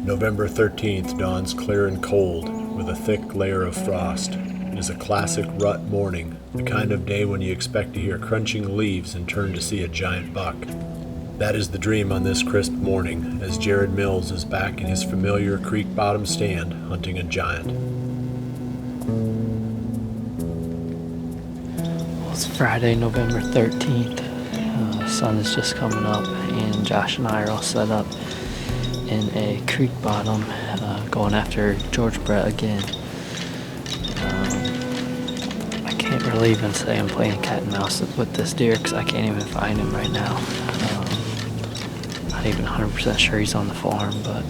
November 13th dawns clear and cold, with a thick layer of frost. It is a classic rut morning, the kind of day when you expect to hear crunching leaves and turn to see a giant buck. That is the dream on this crisp morning, as Jared Mills is back in his familiar creek bottom stand, hunting a giant. Well, it's Friday, November 13th. The sun is just coming up, and Josh and I are all set up in a creek bottom, going after George Brett again. I can't really even say I'm playing cat and mouse with this deer because I can't even find him right now. Not even 100% sure he's on the farm, but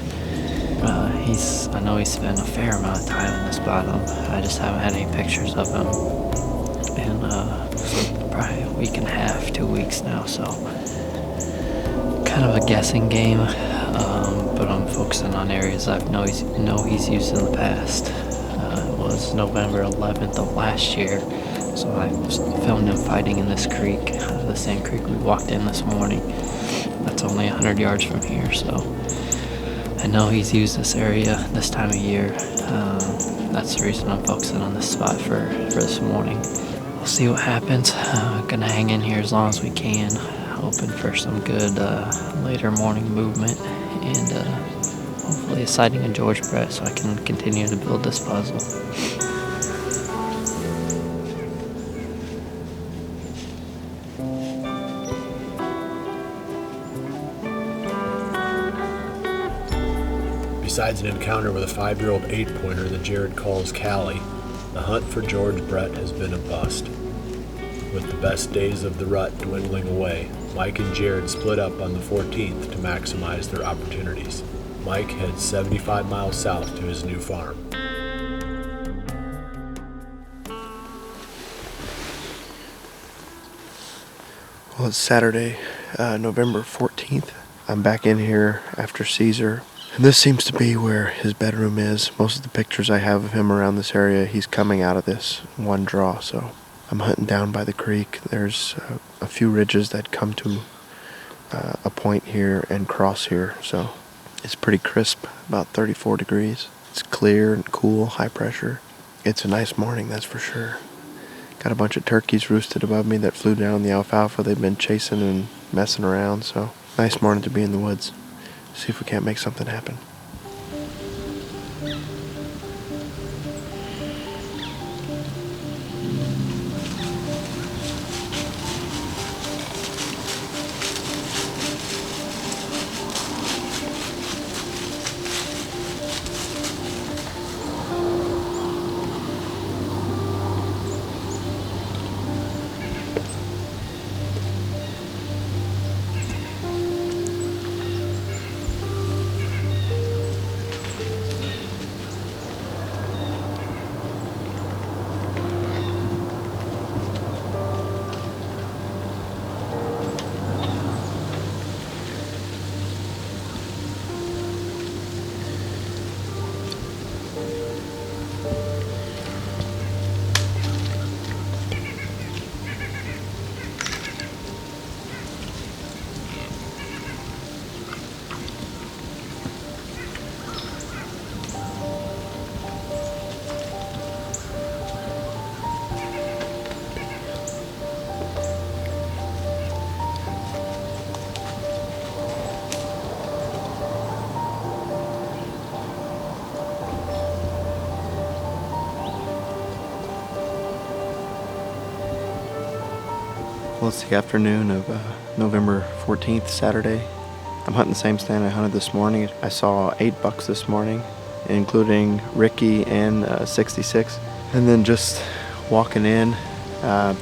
I know he's spent a fair amount of time in this bottom. I just haven't had any pictures of him in probably a week and a half, 2 weeks now, so kind of a guessing game, but I'm focusing on areas I know he's used in the past. It was November 11th of last year, so I filmed him fighting in this creek, the same creek we walked in this morning. That's only 100 yards from here, so I know he's used this area this time of year. That's the reason I'm focusing on this spot for this morning. We'll see what happens. Gonna hang in here as long as we can, hoping for some good later morning movement and hopefully a sighting of George Brett so I can continue to build this puzzle. Besides an encounter with a 5-year-old 8-pointer that Jared calls Callie, the hunt for George Brett has been a bust. With the best days of the rut dwindling away, Mike and Jared split up on the 14th to maximize their opportunities. Mike heads 75 miles south to his new farm. Well, it's Saturday, November 14th. I'm back in here after Caesar. And this seems to be where his bedroom is. Most of the pictures I have of him around this area, he's coming out of this one draw. So I'm hunting down by the creek. There's a few ridges that come to a point here and cross here. So it's pretty crisp, about 34 degrees. It's clear and cool, high pressure. It's a nice morning, that's for sure. Got a bunch of turkeys roosted above me that flew down the alfalfa. They've been chasing and messing around. So nice morning to be in the woods. See if we can't make something happen. Well, it's the afternoon of November 14th, Saturday. I'm hunting the same stand I hunted this morning. I saw 8 bucks this morning, including Ricky and 66. And then just walking in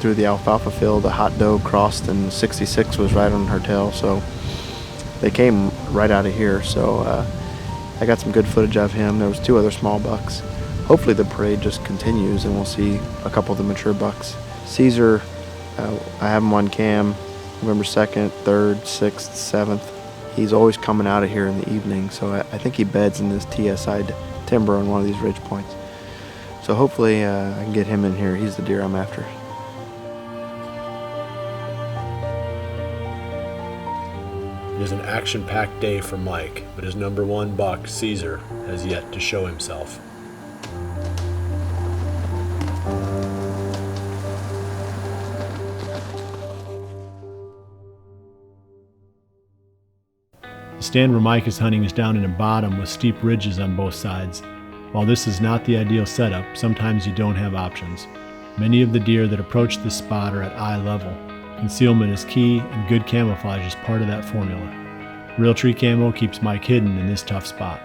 through the alfalfa field, a hot doe crossed and 66 was right on her tail. So they came right out of here. So I got some good footage of him. There was 2 other small bucks. Hopefully the parade just continues and we'll see a couple of the mature bucks. Caesar, I have him on cam November 2nd, 3rd, 6th, 7th. He's always coming out of here in the evening, so I think he beds in this TSI timber on one of these ridge points. So hopefully I can get him in here. He's the deer I'm after. It is an action-packed day for Mike, but his number one buck, Caesar, has yet to show himself. The stand where Mike is hunting is down in a bottom with steep ridges on both sides. While this is not the ideal setup, sometimes you don't have options. Many of the deer that approach this spot are at eye level. Concealment is key, and good camouflage is part of that formula. Real tree camo keeps Mike hidden in this tough spot.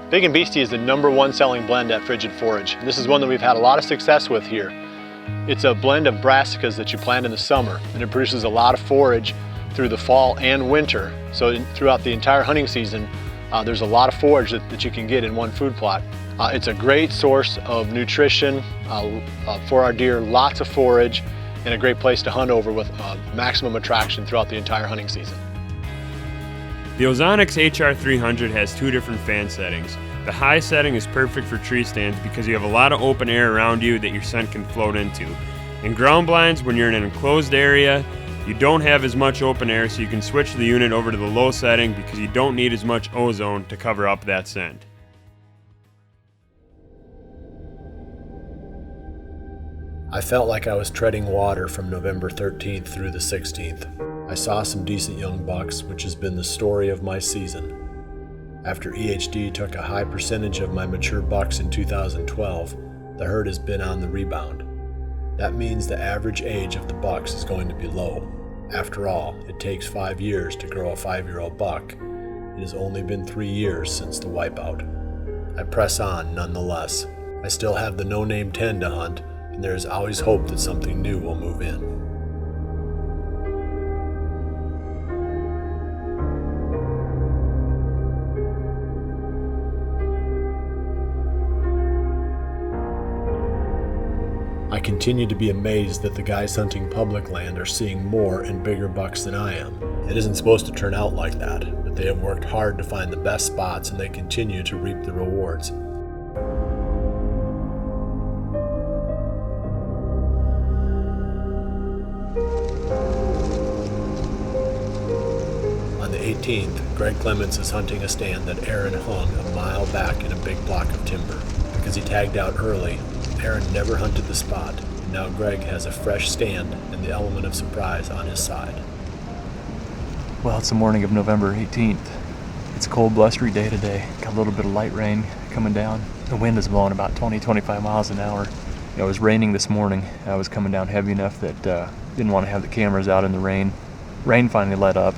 Big and Beastie is the number one selling blend at Frigid Forage. This is one that we've had a lot of success with here. It's a blend of brassicas that you plant in the summer, and it produces a lot of forage through the fall and winter. So throughout the entire hunting season, there's a lot of forage that you can get in one food plot. It's a great source of nutrition for our deer, lots of forage, and a great place to hunt over with maximum attraction throughout the entire hunting season. The Ozonics HR300 has two different fan settings. The high setting is perfect for tree stands because you have a lot of open air around you that your scent can float into. In ground blinds, when you're in an enclosed area, you don't have as much open air, so you can switch the unit over to the low setting because you don't need as much ozone to cover up that scent. I felt like I was treading water from November 13th through the 16th. I saw some decent young bucks, which has been the story of my season. After EHD took a high percentage of my mature bucks in 2012, the herd has been on the rebound. That means the average age of the bucks is going to be low. After all, it takes 5 years to grow a 5-year-old buck. It has only been 3 years since the wipeout. I press on nonetheless. I still have the no-name 10 to hunt, and there is always hope that something new will move in. I continue to be amazed that the guys hunting public land are seeing more and bigger bucks than I am. It isn't supposed to turn out like that, but they have worked hard to find the best spots and they continue to reap the rewards. On the 18th, Greg Clements is hunting a stand that Aaron hung a mile back in a big block of timber. Because he tagged out early, Aaron never hunted the spot, and now Greg has a fresh stand and the element of surprise on his side. Well, it's the morning of November 18th. It's a cold, blustery day today. Got a little bit of light rain coming down. The wind is blowing about 20-25 miles an hour. It was raining this morning. I was coming down heavy enough that didn't want to have the cameras out in the rain. Rain finally let up.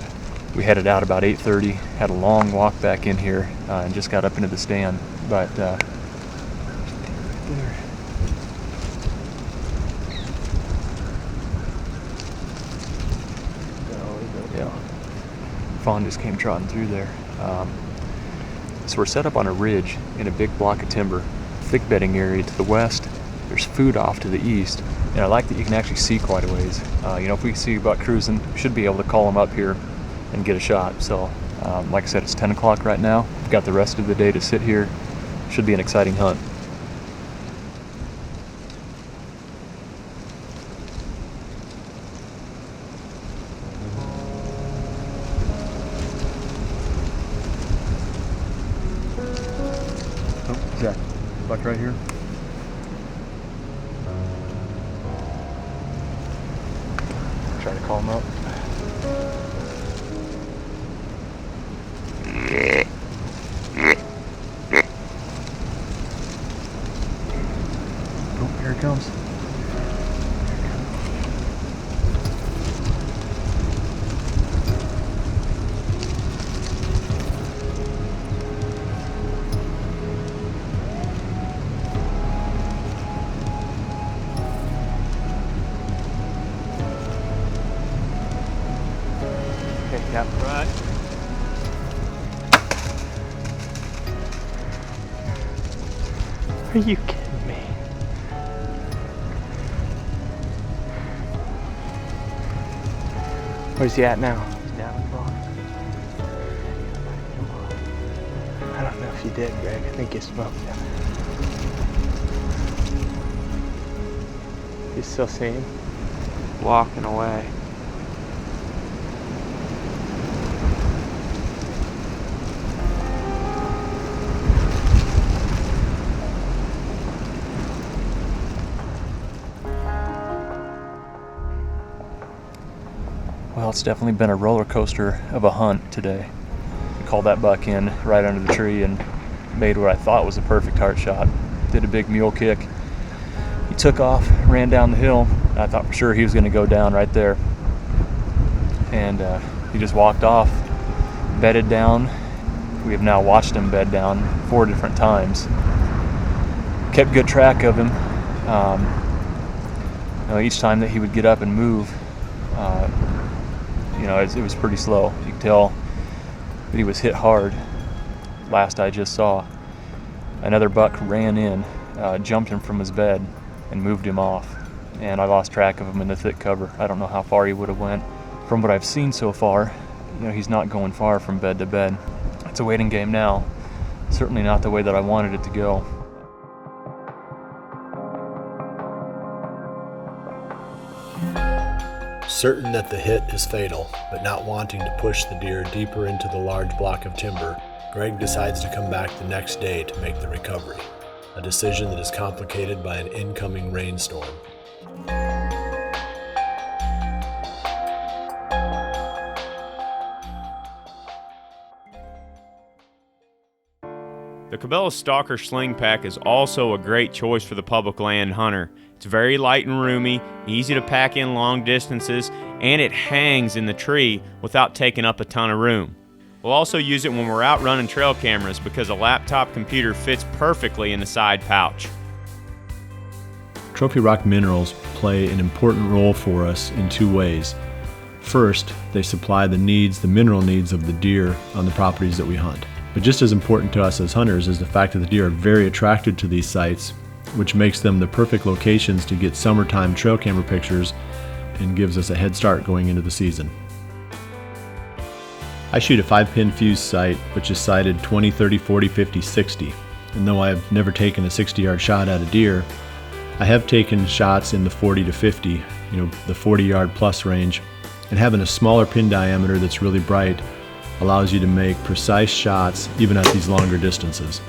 We headed out about 8:30, had a long walk back in here, and just got up into the stand. But fawn just came trotting through there. So we're set up on a ridge in a big block of timber, thick bedding area to the west. There's food off to the east, and I like that you can actually see quite a ways. If we see a buck cruising, we should be able to call him up here and get a shot. So like I said, it's 10 o'clock right now. We've got the rest of the day to sit here. Should be an exciting hunt. Jack, buck right here. Try to call him up. Oh, here it comes. Yep. Right. Are you kidding me? Where's he at now? He's down the block. Come on. I don't know if you did, Greg. I think you smoked him. You still see him? Walking away. Well, it's definitely been a roller coaster of a hunt today. I called that buck in right under the tree and made what I thought was a perfect heart shot. Did a big mule kick. He took off, ran down the hill. I thought for sure he was going to go down right there. And he just walked off, bedded down. We have now watched him bed down 4 different times. Kept good track of him. Each time that he would get up and move, it was pretty slow. You could tell that he was hit hard. Last I just saw, another buck ran in, jumped him from his bed, and moved him off. And I lost track of him in the thick cover. I don't know how far he would have went. From what I've seen so far, he's not going far from bed to bed. It's a waiting game now. Certainly not the way that I wanted it to go. Certain that the hit is fatal, but not wanting to push the deer deeper into the large block of timber, Greg decides to come back the next day to make the recovery, a decision that is complicated by an incoming rainstorm. The Cabela's Stalker Sling Pack is also a great choice for the public land hunter. It's very light and roomy, easy to pack in long distances, and it hangs in the tree without taking up a ton of room. We'll also use it when we're out running trail cameras because a laptop computer fits perfectly in the side pouch. Trophy rock minerals play an important role for us in 2 ways. First, they supply the mineral needs of the deer on the properties that we hunt. But just as important to us as hunters is the fact that the deer are very attracted to these sites, which makes them the perfect locations to get summertime trail camera pictures and gives us a head start going into the season. I shoot a 5-pin fuse sight, which is sighted 20, 30, 40, 50, 60. And though I have never taken a 60-yard shot at a deer, I have taken shots in the 40 to 50, the 40-yard plus range. And having a smaller pin diameter that's really bright allows you to make precise shots even at these longer distances.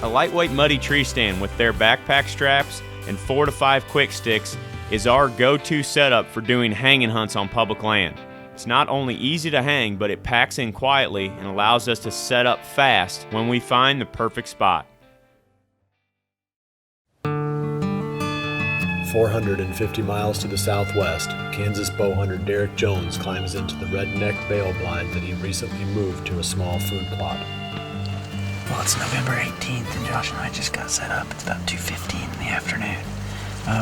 A lightweight muddy tree stand with their backpack straps and 4 to 5 quick sticks is our go-to setup for doing hanging hunts on public land. It's not only easy to hang, but it packs in quietly and allows us to set up fast when we find the perfect spot. 450 miles to the southwest, Kansas bow hunter Derik Jones climbs into the redneck bale blind that he recently moved to a small food plot. Well, it's November 18th, and Josh and I just got set up. It's about 2:15 in the afternoon.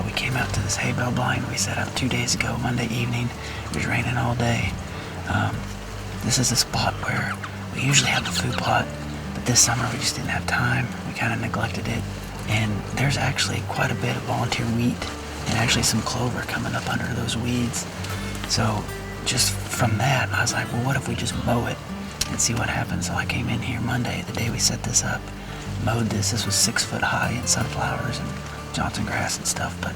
We came out to this hay bale blind we set up 2 days ago, Monday evening. It was raining all day. This is a spot where we usually have a food plot, but this summer we just didn't have time. We kind of neglected it. And there's actually quite a bit of volunteer wheat and actually some clover coming up under those weeds. So just from that, I was like, well, what if we just mow it and see what happens? So I came in here Monday, the day we set this up, mowed this. This was 6 foot high in sunflowers and Johnson grass and stuff, but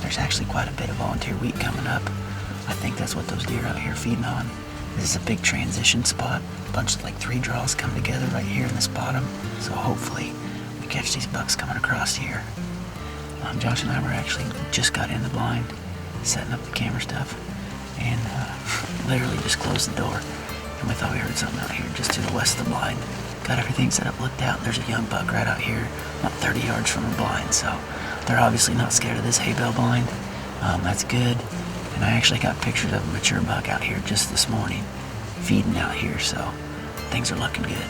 there's actually quite a bit of volunteer wheat coming up. I think that's what those deer out here are feeding on. This is a big transition spot. A bunch of 3 draws come together right here in this bottom. So hopefully we catch these bucks coming across here. Josh and I were actually just got in the blind, setting up the camera stuff, and literally just closed the door. And we thought we heard something out here just to the west of the blind. Got everything set up, looked out, there's a young buck right out here, about 30 yards from the blind. So they're obviously not scared of this hay bale blind. That's good. And I actually got pictures of a mature buck out here just this morning, feeding out here, so things are looking good.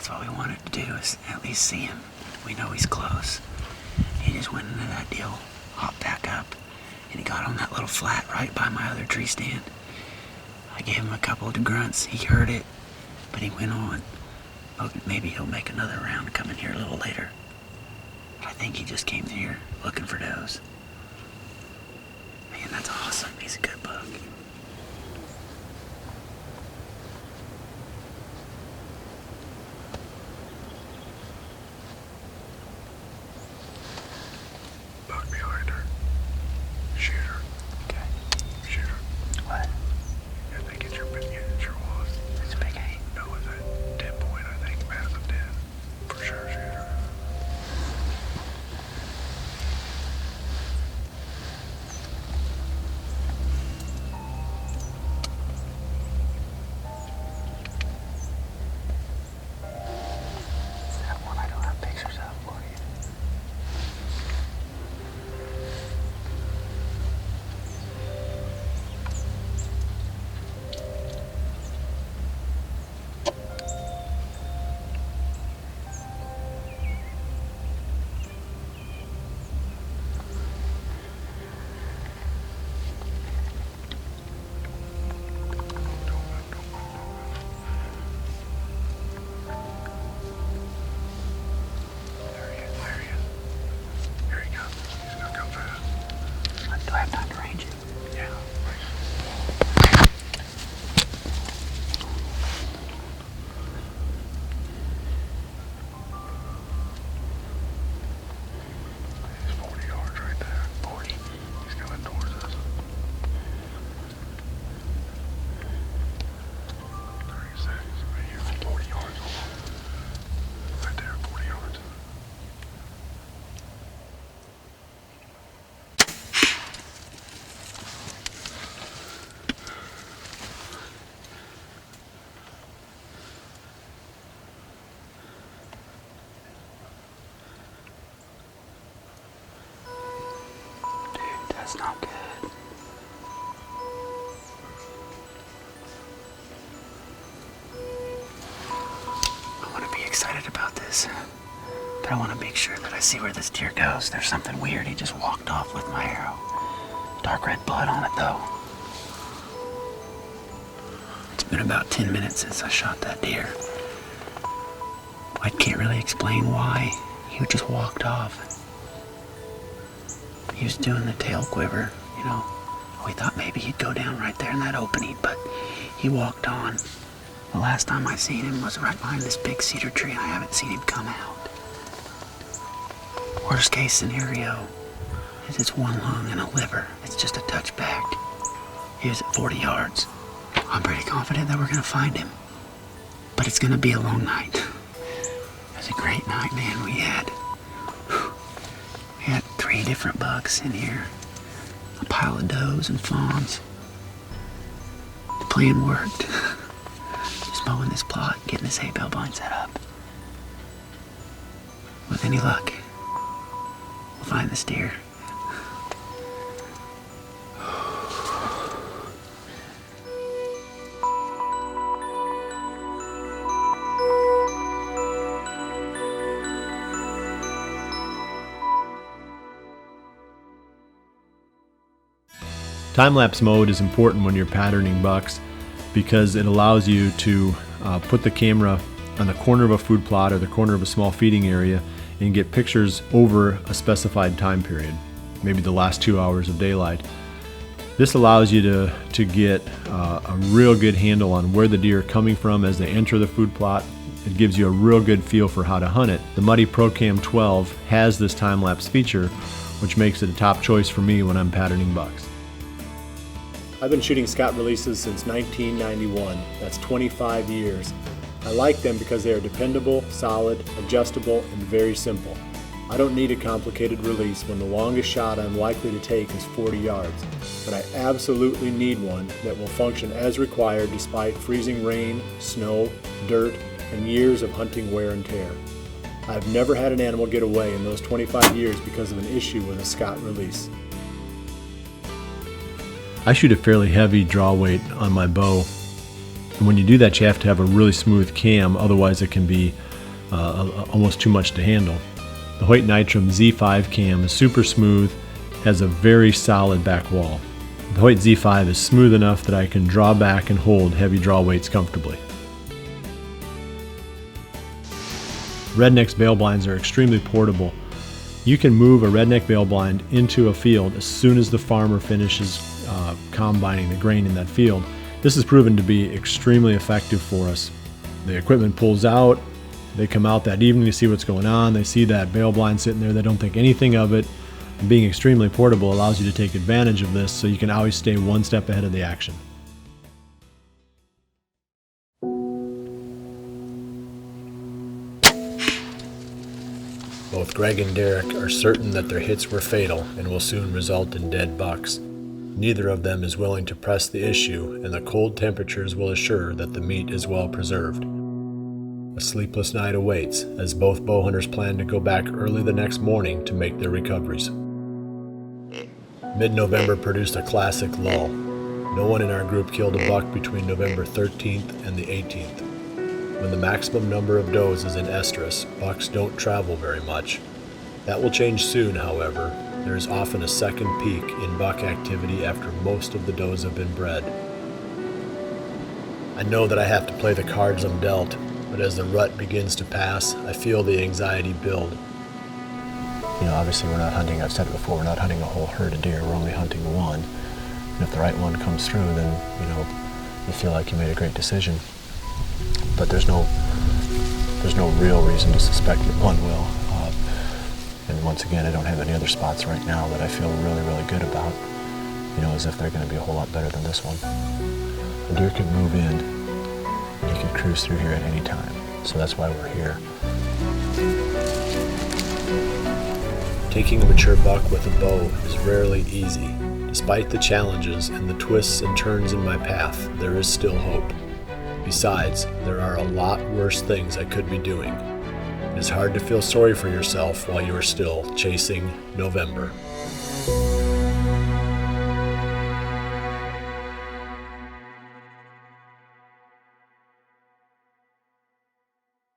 What we wanted to do is at least see him. We know he's close. He just went into that deal, hopped back up, and he got on that little flat right by my other tree stand. I gave him a couple of grunts. He heard it, but he went on. Oh, maybe he'll make another round coming here a little later. But I think he just came here looking for does. Man, that's awesome. He's a good buck. Buck behind her. Shoot her. Okay. Shoot her. What? I think it's your was. It's a big game. No, it's a 10 point, I think. Massive 10. For sure, shoot her. That one I don't have pictures of for you. There he is. Here he comes. He's gonna come fast. Do I have time to range it? Yeah. He's 40 yards right there. 40. He's coming towards us. 36. Right here. 40 yards. Right there. 40 yards. Dude, that's not good. I want to be excited about this, but I want to make sure that I see where this deer goes. There's something weird. He just walked off with my arrow. Dark red blood on it, though. It's been about 10 minutes since I shot that deer. I can't really explain why. He just walked off. He was doing the tail quiver, you know. We thought maybe he'd go down right there in that opening, but he walked on. The last time I seen him was right behind this big cedar tree, and I haven't seen him come out. Worst case scenario is it's one lung and a liver. It's just a touch back. He was at 40 yards. I'm pretty confident that we're gonna find him, but it's gonna be a long night. It was a great night, man. We had 3 different bucks in here, a pile of does and fawns. The plan worked. Just mowing this plot, getting this hay bale blind set up. With any luck, we'll find this deer. Time-lapse mode is important when you're patterning bucks because it allows you to put the camera on the corner of a food plot or the corner of a small feeding area and get pictures over a specified time period, maybe the last 2 hours of daylight. This allows you to get a real good handle on where the deer are coming from as they enter the food plot. It gives you a real good feel for how to hunt it. The Muddy ProCam 12 has this time-lapse feature, which makes it a top choice for me when I'm patterning bucks. I've been shooting Scott releases since 1991. That's 25 years. I like them because they are dependable, solid, adjustable, and very simple. I don't need a complicated release when the longest shot I'm likely to take is 40 yards, but I absolutely need one that will function as required despite freezing rain, snow, dirt, and years of hunting wear and tear. I've never had an animal get away in those 25 years because of an issue with a Scott release. I shoot a fairly heavy draw weight on my bow, and when you do that you have to have a really smooth cam, otherwise it can be almost too much to handle. The Hoyt Nitram Z5 cam is super smooth has a very solid back wall. The Hoyt Z5 is smooth enough that I can draw back and hold heavy draw weights comfortably. Redneck's bail blinds are extremely portable. You can move a redneck bail blind into a field as soon as the farmer finishes combining the grain in that field. This has proven to be extremely effective for us. The equipment pulls out, they come out that evening to see what's going on, they see that bail blind sitting there, they don't think anything of it. And being extremely portable allows you to take advantage of this so you can always stay one step ahead of the action. Both Greg and Derik are certain that their hits were fatal and will soon result in dead bucks. Neither of them is willing to press the issue, and the cold temperatures will assure that the meat is well preserved. A sleepless night awaits, as both bow hunters plan to go back early the next morning to make their recoveries. Mid-November produced a classic lull. No one in our group killed a buck between November 13th and the 18th. When the maximum number of does is in estrus, bucks don't travel very much. That will change soon, however. There is often a second peak in buck activity after most of the does have been bred. I know that I have to play the cards I'm dealt, but as the rut begins to pass, I feel the anxiety build. Obviously we're not hunting, I've said it before, we're not hunting a whole herd of deer, we're only hunting one. And if the right one comes through, then, you feel like you made a great decision. But there's no real reason to suspect that one will. And once again, I don't have any other spots right now that I feel really, really good about, as if they're going to be a whole lot better than this one. A deer could move in, and he could cruise through here at any time. So that's why we're here. Taking a mature buck with a bow is rarely easy. Despite the challenges and the twists and turns in my path, there is still hope. Besides, there are a lot worse things I could be doing. It is hard to feel sorry for yourself while you are still chasing November.